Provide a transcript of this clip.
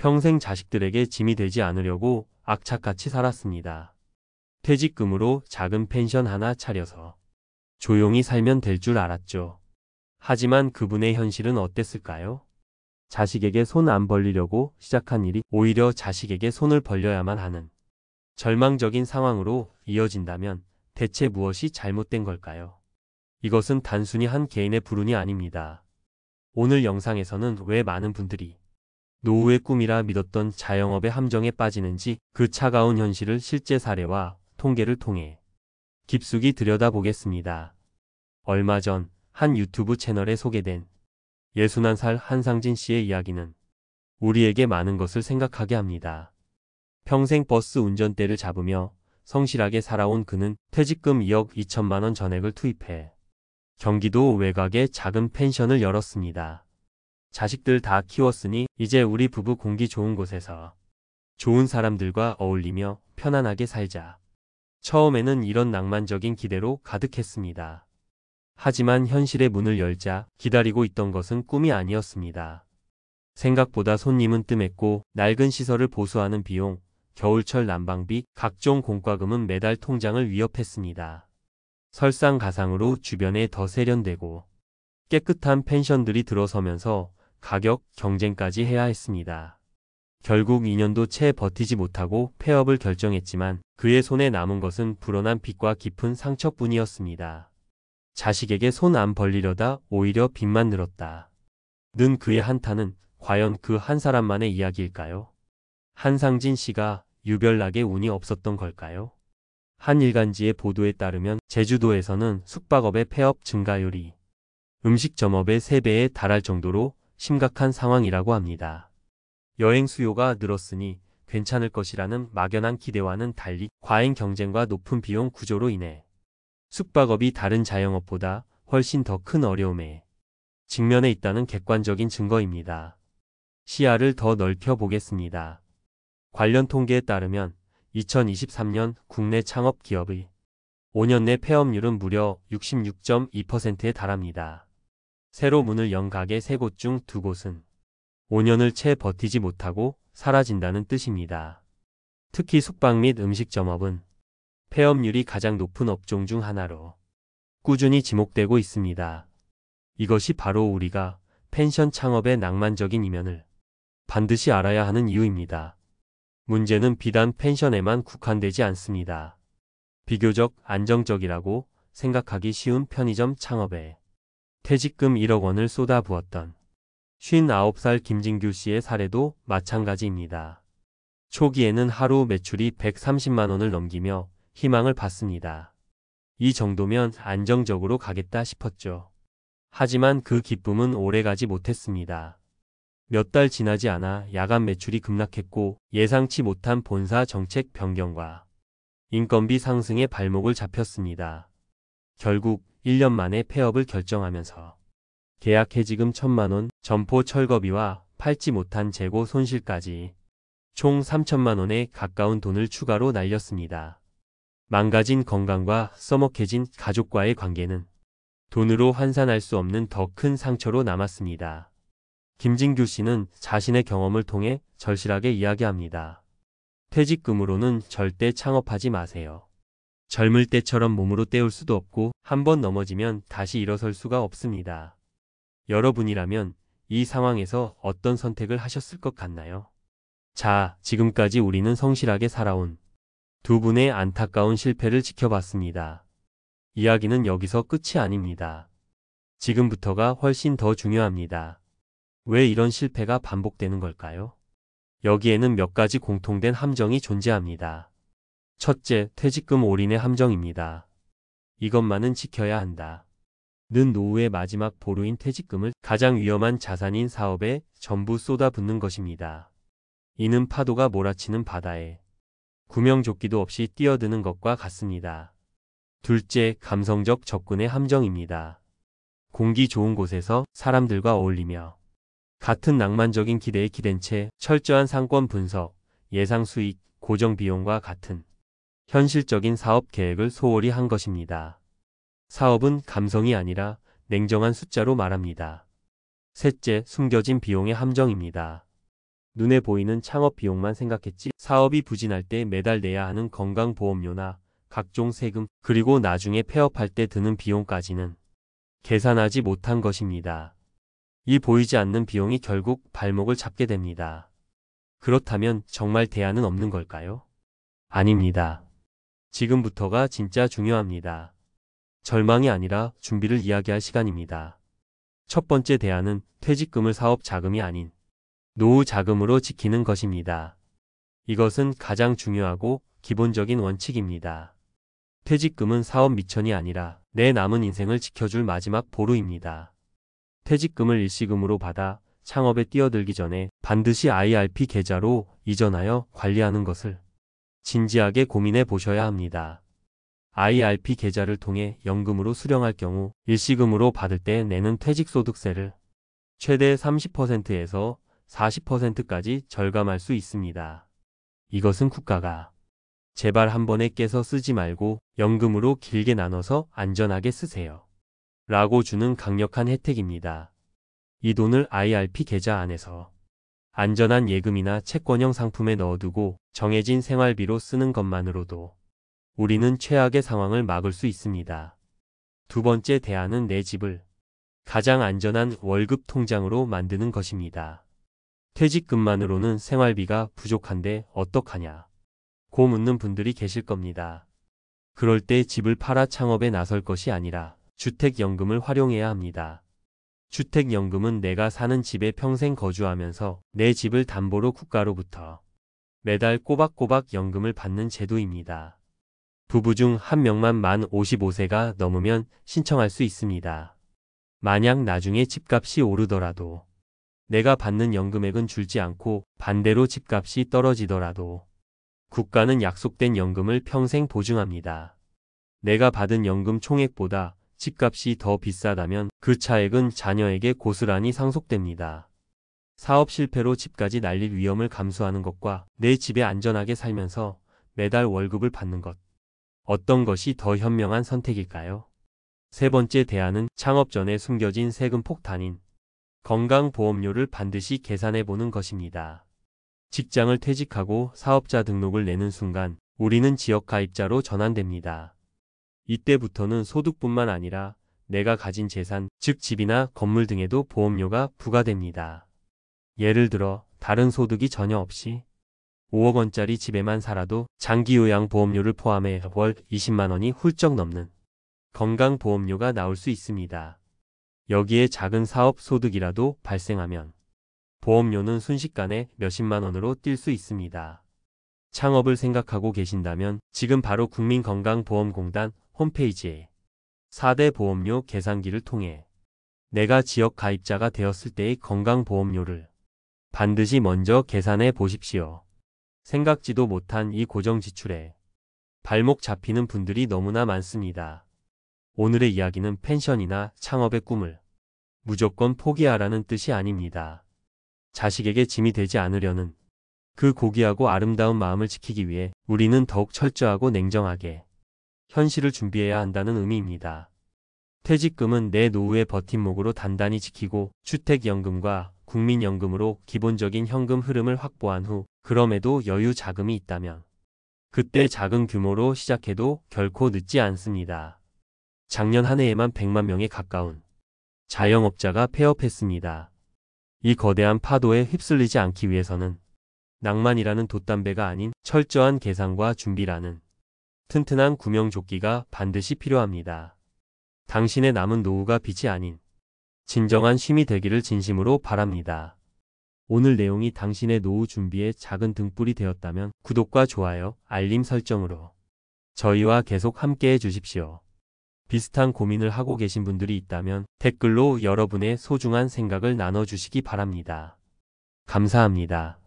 평생 자식들에게 짐이 되지 않으려고 악착같이 살았습니다. 퇴직금으로 작은 펜션 하나 차려서 조용히 살면 될 줄 알았죠. 하지만 그분의 현실은 어땠을까요? 자식에게 손 안 벌리려고 시작한 일이 오히려 자식에게 손을 벌려야만 하는 절망적인 상황으로 이어진다면 대체 무엇이 잘못된 걸까요? 이것은 단순히 한 개인의 불운이 아닙니다. 오늘 영상에서는 왜 많은 분들이 노후의 꿈이라 믿었던 자영업의 함정에 빠지는지 그 차가운 현실을 실제 사례와 통계를 통해 깊숙이 들여다보겠습니다. 얼마 전 한 유튜브 채널에 소개된 61살 한상진 씨의 이야기는 우리에게 많은 것을 생각하게 합니다. 평생 버스 운전대를 잡으며 성실하게 살아온 그는 퇴직금 2억 2천만 원 전액을 투입해 경기도 외곽에 작은 펜션을 열었습니다. 자식들 다 키웠으니 이제 우리 부부 공기 좋은 곳에서 좋은 사람들과 어울리며 편안하게 살자. 처음에는 이런 낭만적인 기대로 가득했습니다. 하지만 현실의 문을 열자 기다리고 있던 것은 꿈이 아니었습니다. 생각보다 손님은 뜸했고 낡은 시설을 보수하는 비용, 겨울철 난방비, 각종 공과금은 매달 통장을 위협했습니다. 설상가상으로 주변에 더 세련되고 깨끗한 펜션들이 들어서면서 가격 경쟁까지 해야 했습니다. 결국 2년도 채 버티지 못하고 폐업을 결정했지만 그의 손에 남은 것은 불어난 빚과 깊은 상처뿐이었습니다. 자식에게 손 안 벌리려다 오히려 빚만 늘었다. 는 그의 한탄은 과연 그 한 사람만의 이야기일까요? 한상진 씨가 유별나게 운이 없었던 걸까요? 한 일간지의 보도에 따르면 제주도에서는 숙박업의 폐업 증가율이 음식점업의 3배에 달할 정도로 심각한 상황이라고 합니다. 여행 수요가 늘었으니 괜찮을 것이라는 막연한 기대와는 달리 과잉 경쟁과 높은 비용 구조로 인해 숙박업이 다른 자영업보다 훨씬 더 큰 어려움에 직면해 있다는 객관적인 증거입니다. 시야를 더 넓혀 보겠습니다. 관련 통계에 따르면 2023년 국내 창업 기업의 5년 내 폐업률은 무려 66.2%에 달합니다. 새로 문을 연 가게 3곳 중 2곳은 5년을 채 버티지 못하고 사라진다는 뜻입니다. 특히 숙박 및 음식점업은 폐업률이 가장 높은 업종 중 하나로 꾸준히 지목되고 있습니다. 이것이 바로 우리가 펜션 창업의 낭만적인 이면을 반드시 알아야 하는 이유입니다. 문제는 비단 펜션에만 국한되지 않습니다. 비교적 안정적이라고 생각하기 쉬운 편의점 창업에 퇴직금 1억 원을 쏟아부었던 59살 김진규 씨의 사례도 마찬가지입니다. 초기에는 하루 매출이 130만 원을 넘기며 희망을 봤습니다. 이 정도면 안정적으로 가겠다 싶었죠. 하지만 그 기쁨은 오래가지 못했습니다. 몇 달 지나지 않아 야간 매출이 급락했고 예상치 못한 본사 정책 변경과 인건비 상승에 발목을 잡혔습니다. 결국 1년 만에 폐업을 결정하면서 계약 해지금 1,000만 원, 점포 철거비와 팔지 못한 재고 손실까지 총 3천만 원에 가까운 돈을 추가로 날렸습니다. 망가진 건강과 써먹해진 가족과의 관계는 돈으로 환산할 수 없는 더 큰 상처로 남았습니다. 김진규 씨는 자신의 경험을 통해 절실하게 이야기합니다. 퇴직금으로는 절대 창업하지 마세요. 젊을 때처럼 몸으로 때울 수도 없고 한 번 넘어지면 다시 일어설 수가 없습니다. 여러분이라면 이 상황에서 어떤 선택을 하셨을 것 같나요? 자, 지금까지 우리는 성실하게 살아온 두 분의 안타까운 실패를 지켜봤습니다. 이야기는 여기서 끝이 아닙니다. 지금부터가 훨씬 더 중요합니다. 왜 이런 실패가 반복되는 걸까요? 여기에는 몇 가지 공통된 함정이 존재합니다. 첫째, 퇴직금 올인의 함정입니다. 이것만은 지켜야 한다. 는 노후의 마지막 보루인 퇴직금을 가장 위험한 자산인 사업에 전부 쏟아붓는 것입니다. 이는 파도가 몰아치는 바다에 구명조끼도 없이 뛰어드는 것과 같습니다. 둘째, 감성적 접근의 함정입니다. 공기 좋은 곳에서 사람들과 어울리며 같은 낭만적인 기대에 기댄 채 철저한 상권 분석, 예상 수익, 고정 비용과 같은 현실적인 사업 계획을 소홀히 한 것입니다. 사업은 감성이 아니라 냉정한 숫자로 말합니다. 셋째, 숨겨진 비용의 함정입니다. 눈에 보이는 창업 비용만 생각했지 사업이 부진할 때 매달 내야 하는 건강보험료나 각종 세금, 그리고 나중에 폐업할 때 드는 비용까지는 계산하지 못한 것입니다. 이 보이지 않는 비용이 결국 발목을 잡게 됩니다. 그렇다면 정말 대안은 없는 걸까요? 아닙니다. 지금부터가 진짜 중요합니다. 절망이 아니라 준비를 이야기할 시간입니다. 첫 번째 대안은 퇴직금을 사업 자금이 아닌 노후 자금으로 지키는 것입니다. 이것은 가장 중요하고 기본적인 원칙입니다. 퇴직금은 사업 미천이 아니라 내 남은 인생을 지켜줄 마지막 보루입니다. 퇴직금을 일시금으로 받아 창업에 뛰어들기 전에 반드시 IRP 계좌로 이전하여 관리하는 것을 진지하게 고민해 보셔야 합니다. IRP 계좌를 통해 연금으로 수령할 경우 일시금으로 받을 때 내는 퇴직소득세를 최대 30%에서 40%까지 절감할 수 있습니다. 이것은 국가가 제발 한 번에 깨서 쓰지 말고 연금으로 길게 나눠서 안전하게 쓰세요 라고 주는 강력한 혜택입니다. 이 돈을 IRP 계좌 안에서 안전한 예금이나 채권형 상품에 넣어두고 정해진 생활비로 쓰는 것만으로도 우리는 최악의 상황을 막을 수 있습니다. 두 번째 대안은 내 집을 가장 안전한 월급 통장으로 만드는 것입니다. 퇴직금만으로는 생활비가 부족한데 어떡하냐 고 묻는 분들이 계실 겁니다. 그럴 때 집을 팔아 창업에 나설 것이 아니라 주택연금을 활용해야 합니다. 주택연금은 내가 사는 집에 평생 거주하면서 내 집을 담보로 국가로부터 매달 꼬박꼬박 연금을 받는 제도입니다. 부부 중 한 명만 만 55세가 넘으면 신청할 수 있습니다. 만약 나중에 집값이 오르더라도 내가 받는 연금액은 줄지 않고 반대로 집값이 떨어지더라도 국가는 약속된 연금을 평생 보증합니다. 내가 받은 연금 총액보다 집값이 더 비싸다면 그 차액은 자녀에게 고스란히 상속됩니다. 사업 실패로 집까지 날릴 위험을 감수하는 것과 내 집에 안전하게 살면서 매달 월급을 받는 것. 어떤 것이 더 현명한 선택일까요? 세 번째 대안은 창업 전에 숨겨진 세금 폭탄인 건강보험료를 반드시 계산해 보는 것입니다. 직장을 퇴직하고 사업자 등록을 내는 순간 우리는 지역가입자로 전환됩니다. 이때부터는 소득뿐만 아니라 내가 가진 재산, 즉 집이나 건물 등에도 보험료가 부과됩니다. 예를 들어 다른 소득이 전혀 없이 5억 원짜리 집에만 살아도 장기요양 보험료를 포함해 월 20만 원이 훌쩍 넘는 건강보험료가 나올 수 있습니다. 여기에 작은 사업 소득이라도 발생하면 보험료는 순식간에 몇십만 원으로 뛸 수 있습니다. 창업을 생각하고 계신다면 지금 바로 국민건강보험공단 홈페이지에 4대 보험료 계산기를 통해 내가 지역 가입자가 되었을 때의 건강보험료를 반드시 먼저 계산해 보십시오. 생각지도 못한 이 고정 지출에 발목 잡히는 분들이 너무나 많습니다. 오늘의 이야기는 펜션이나 창업의 꿈을 무조건 포기하라는 뜻이 아닙니다. 자식에게 짐이 되지 않으려는 그 고귀하고 아름다운 마음을 지키기 위해 우리는 더욱 철저하고 냉정하게 현실을 준비해야 한다는 의미입니다. 퇴직금은 내 노후의 버팀목으로 단단히 지키고 주택연금과 국민연금으로 기본적인 현금 흐름을 확보한 후 그럼에도 여유 자금이 있다면 그때 작은 규모로 시작해도 결코 늦지 않습니다. 작년 한 해에만 100만 명에 가까운 자영업자가 폐업했습니다. 이 거대한 파도에 휩쓸리지 않기 위해서는 낭만이라는 돛담배가 아닌 철저한 계산과 준비라는 튼튼한 구명조끼가 반드시 필요합니다. 당신의 남은 노후가 빛이 아닌 진정한 쉼이 되기를 진심으로 바랍니다. 오늘 내용이 당신의 노후 준비에 작은 등불이 되었다면 구독과 좋아요, 알림 설정으로 저희와 계속 함께해 주십시오. 비슷한 고민을 하고 계신 분들이 있다면 댓글로 여러분의 소중한 생각을 나눠주시기 바랍니다. 감사합니다.